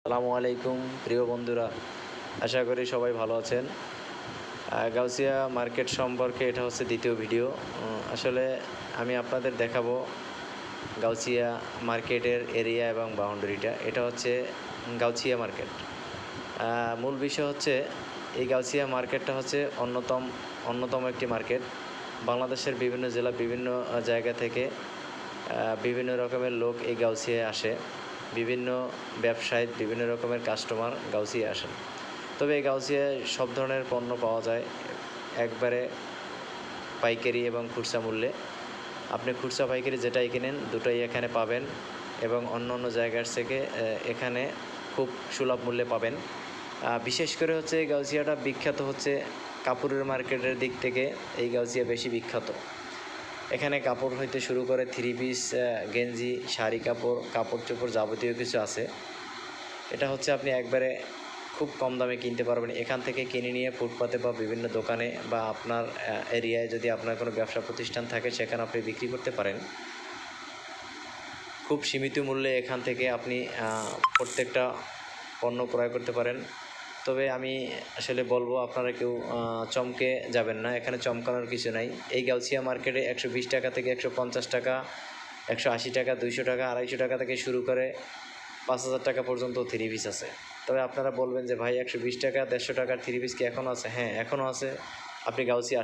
আসসালামু আলাইকুম প্রিয় বন্ধুরা, আশা করি সবাই ভালো আছেন। গাউসিয়া মার্কেট সম্পর্কে এটা হচ্ছে দ্বিতীয় ভিডিও। আসলে আমি আপনাদের দেখাবো গাউসিয়া মার্কেটের এরিয়া এবং বাউন্ডারিটা। এটা হচ্ছে গাউসিয়া মার্কেট। মূল বিষয় হচ্ছে এই গাউসিয়া মার্কেটটা হচ্ছে অন্যতম একটি মার্কেট। বাংলাদেশের বিভিন্ন জেলা বিভিন্ন জায়গা থেকে বিভিন্ন রকমের লোক এই গাউসিয়ায় আসে। বিভিন্ন ব্যবসায়ী, বিভিন্ন রকমের কাস্টমার গাউসিয়ায় আসেন। তবে এই গাউসিয়ায় সব ধরনের পণ্য পাওয়া যায় একবারে পাইকারি এবং খুচরা মূল্যে। আপনি খুচরা পাইকারি যেটাই কিনেন দুটোই এখানে পাবেন এবং অন্য জায়গার থেকে এখানে খুব সুলভ মূল্যে পাবেন। বিশেষ করে হচ্ছে এই গাউসিয়াটা বিখ্যাত হচ্ছে কাপড়ের মার্কেটের দিক থেকে। এই গাউসিয়া বেশি বিখ্যাত। এখানে কাপড় হইতে শুরু করে থ্রি পিস, গেঞ্জি, শাড়ি কাপড় চোপড় যাবতীয় কিছু আছে। এটা হচ্ছে আপনি একবারে খুব কম দামে কিনতে পারবেন। এখান থেকে কিনে নিয়ে ফুটপাতে বা বিভিন্ন দোকানে বা আপনার এরিয়ায় যদি আপনার কোনো ব্যবসা প্রতিষ্ঠান থাকে সেখানে আপনি বিক্রি করতে পারেন। খুব সীমিত মূল্যে এখান থেকে আপনি প্রত্যেকটা পণ্য ক্রয় করতে পারেন। তবে আমি আসলে বলবো আপনারা কেউ চমকে যাবেন না, এখানে চমকানোর কিছু নাই। এই গাউসিয়া মার্কেটে 120 টাকা থেকে 150 টাকা, 180 টাকা, 200 টাকা, 250 টাকা থেকে শুরু করে 5000 টাকা পর্যন্ত থ্রি পিস আছে। তবে আপনারা বলবেন যে ভাই 120 টাকা 150 টাকার থ্রি পিস কি এখনও আছে? হ্যাঁ, এখনও আছে। আপনি গাউসিয়া